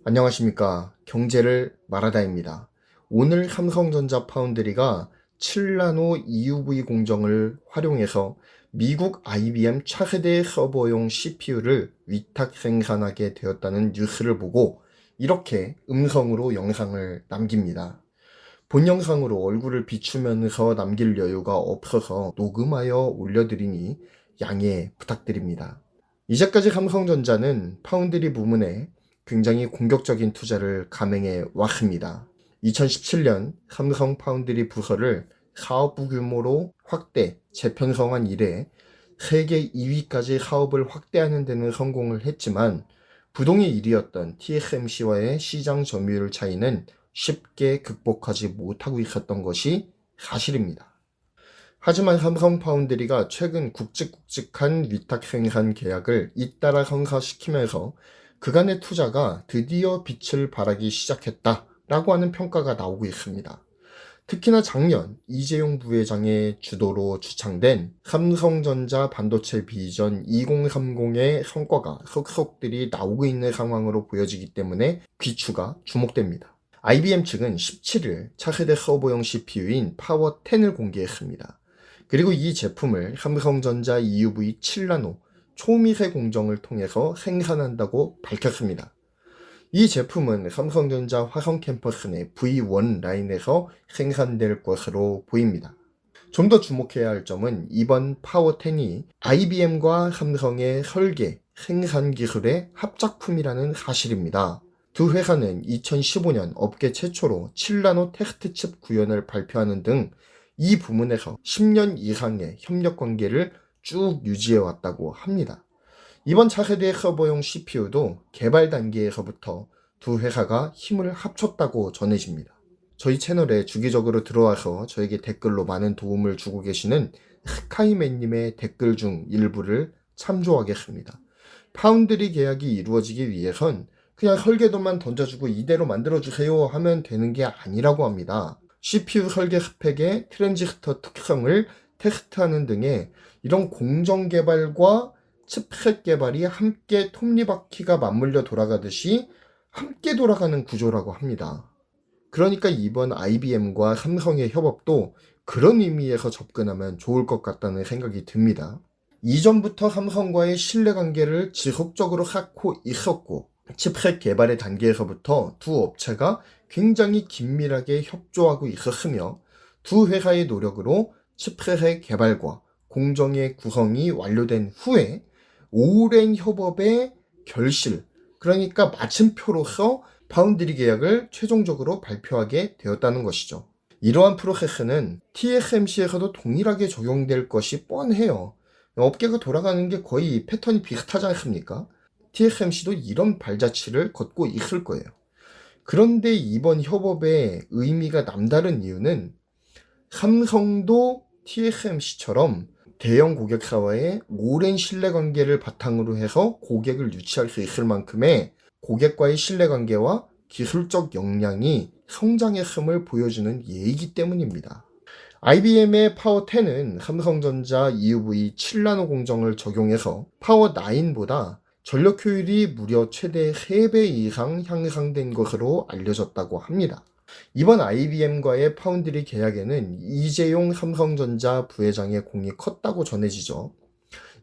안녕하십니까. 경제를 말하다입니다. 오늘 삼성전자 파운드리가 7나노 EUV 공정을 활용해서 미국 IBM 차세대 서버용 CPU를 위탁 생산하게 되었다는 뉴스를 보고 이렇게 음성으로 영상을 남깁니다. 본 영상으로 얼굴을 비추면서 남길 여유가 없어서 녹음하여 올려드리니 양해 부탁드립니다. 이제까지 삼성전자는 파운드리 부문에 굉장히 공격적인 투자를 감행해 왔습니다. 2017년 삼성 파운드리 부서를 사업부 규모로 확대, 재편성한 이래 세계 2위까지 사업을 확대하는 데는 성공을 했지만 부동의 1위였던 TSMC와의 시장 점유율 차이는 쉽게 극복하지 못하고 있었던 것이 사실입니다. 하지만 삼성 파운드리가 최근 굵직굵직한 위탁 생산 계약을 잇따라 성사시키면서 그간의 투자가 드디어 빛을 발하기 시작했다라고 하는 평가가 나오고 있습니다. 특히나 작년 이재용 부회장의 주도로 주창된 삼성전자 반도체 비전 2030의 성과가 속속들이 나오고 있는 상황으로 보여지기 때문에 귀추가 주목됩니다. IBM 측은 17일 차세대 서버용 CPU인 파워10을 공개했습니다. 그리고 이 제품을 삼성전자 EUV 7나노 초미세 공정을 통해서 생산한다고 밝혔습니다. 이 제품은 삼성전자 화성 캠퍼스 내 V1 라인에서 생산될 것으로 보입니다. 좀 더 주목해야 할 점은 이번 파워10이 IBM과 삼성의 설계, 생산 기술의 합작품이라는 사실입니다. 두 회사는 2015년 업계 최초로 7나노 테스트 칩 구현을 발표하는 등 이 부문에서 10년 이상의 협력 관계를 쭉 유지해왔다고 합니다. 이번 차세대 서버용 CPU도 개발 단계에서부터 두 회사가 힘을 합쳤다고 전해집니다. 저희 채널에 주기적으로 들어와서 저에게 댓글로 많은 도움을 주고 계시는 스카이맨님의 댓글 중 일부를 참조하겠습니다. 파운드리 계약이 이루어지기 위해선 그냥 설계도만 던져주고 이대로 만들어주세요 하면 되는 게 아니라고 합니다. CPU 설계 스펙의 트랜지스터 특성을 테스트하는 등의 이런 공정 개발과 칩셋 개발이 함께 톱니바퀴가 맞물려 돌아가듯이 함께 돌아가는 구조라고 합니다. 그러니까 이번 IBM과 삼성의 협업도 그런 의미에서 접근하면 좋을 것 같다는 생각이 듭니다. 이전부터 삼성과의 신뢰관계를 지속적으로 쌓고 있었고 칩셋 개발의 단계에서부터 두 업체가 굉장히 긴밀하게 협조하고 있었으며 두 회사의 노력으로 칩셋의 개발과 공정의 구성이 완료된 후에 오랜 협업의 결실, 그러니까 마침표로서 파운드리 계약을 최종적으로 발표하게 되었다는 것이죠. 이러한 프로세스는 TSMC에서도 동일하게 적용될 것이 뻔해요. 업계가 돌아가는 게 거의 패턴이 비슷하지 않습니까? TSMC도 이런 발자취를 걷고 있을 거예요. 그런데 이번 협업의 의미가 남다른 이유는 삼성도 TSMC처럼 대형 고객사와의 오랜 신뢰관계를 바탕으로 해서 고객을 유치할 수 있을 만큼의 고객과의 신뢰관계와 기술적 역량이 성장했음을 보여주는 예이기 때문입니다. IBM의 파워10은 삼성전자 EUV 7나노 공정을 적용해서 파워9보다 전력 효율이 무려 최대 3배 이상 향상된 것으로 알려졌다고 합니다. 이번 IBM과의 파운드리 계약에는 이재용 삼성전자 부회장의 공이 컸다고 전해지죠.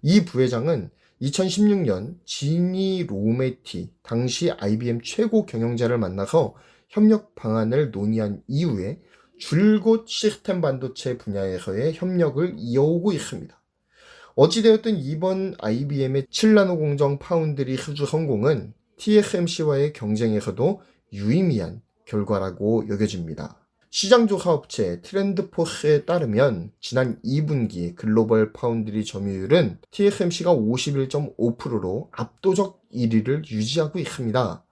이 부회장은 2016년 지니 로메티, 당시 IBM 최고 경영자를 만나서 협력 방안을 논의한 이후에 줄곧 시스템 반도체 분야에서의 협력을 이어오고 있습니다. 어찌되었든 이번 IBM의 7나노 공정 파운드리 수주 성공은 TSMC와의 경쟁에서도 유의미한 결과라고 여겨집니다. 시장조사 업체 트렌드포스에 따르면 지난 2분기 글로벌 파운드리 점유율은 TSMC가 51.5%로 압도적 1위를 유지하고 있습니다.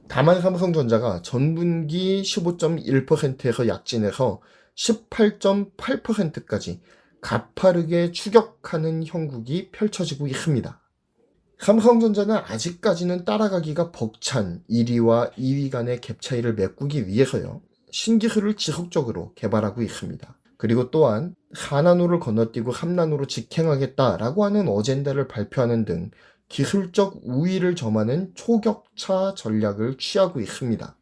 다만 삼성전자가 전분기 15.1%에서 약진해서 18.8%까지 가파르게 추격하는 형국이 펼쳐지고 있습니다. 삼성전자는 아직까지는 따라가기가 벅찬 1위와 2위 간의 갭 차이를 메꾸기 위해서요, 신기술을 지속적으로 개발하고 있습니다. 그리고 또한 4나노를 건너뛰고 3나노로 직행하겠다라고 하는 어젠다를 발표하는 등 기술적 우위를 점하는 초격차 전략을 취하고 있습니다.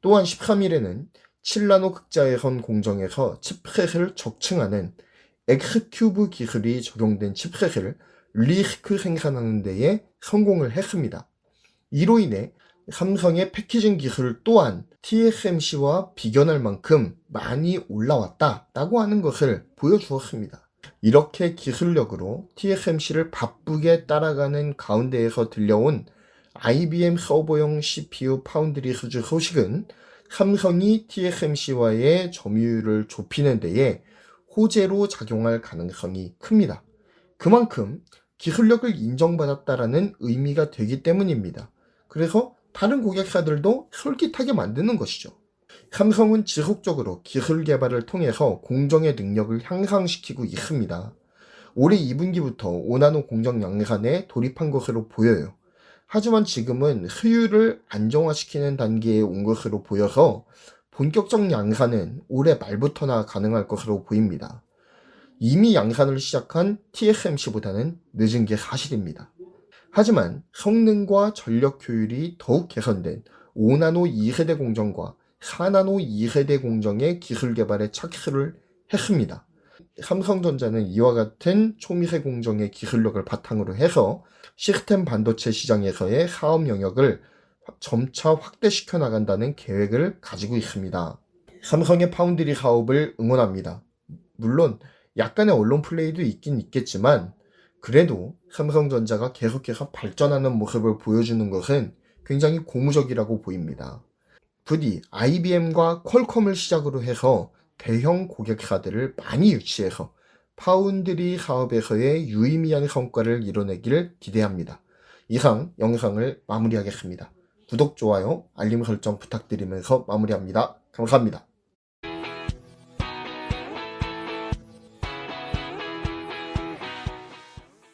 또한 13일에는 칠라노 극자회선 공정에서 칩셋을 적층하는 X큐브 기술이 적용된 칩셋을 리스크 생산하는 데에 성공을 했습니다. 이로 인해 삼성의 패키징 기술 또한 TSMC와 비견할 만큼 많이 올라왔다라고 하는 것을 보여주었습니다. 이렇게 기술력으로 TSMC를 바쁘게 따라가는 가운데에서 들려온 IBM 서버용 CPU 파운드리 수주 소식은 삼성이 TSMC와의 점유율을 좁히는 데에 호재로 작용할 가능성이 큽니다. 그만큼 기술력을 인정받았다라는 의미가 되기 때문입니다. 그래서 다른 고객사들도 솔깃하게 만드는 것이죠. 삼성은 지속적으로 기술 개발을 통해서 공정의 능력을 향상시키고 있습니다. 올해 2분기부터 5나노 공정 양산에 돌입한 것으로 보여요. 하지만 지금은 효율을 안정화시키는 단계에 온 것으로 보여서 본격적 양산은 올해 말부터나 가능할 것으로 보입니다. 이미 양산을 시작한 TSMC보다는 늦은 게 사실입니다. 하지만 성능과 전력 효율이 더욱 개선된 5나노 2세대 공정과 4나노 2세대 공정의 기술 개발에 착수를 했습니다. 삼성전자는 이와 같은 초미세 공정의 기술력을 바탕으로 해서 시스템 반도체 시장에서의 사업 영역을 점차 확대시켜 나간다는 계획을 가지고 있습니다. 삼성의 파운드리 사업을 응원합니다. 물론 약간의 언론 플레이도 있긴 있겠지만 그래도 삼성전자가 계속해서 발전하는 모습을 보여주는 것은 굉장히 고무적이라고 보입니다. 부디 IBM과 퀄컴을 시작으로 해서 대형 고객사들을 많이 유치해서 파운드리 사업에서의 유의미한 성과를 이뤄내길 기대합니다. 이상 영상을 마무리하겠습니다. 구독, 좋아요, 알림 설정 부탁드리면서 마무리합니다. 감사합니다.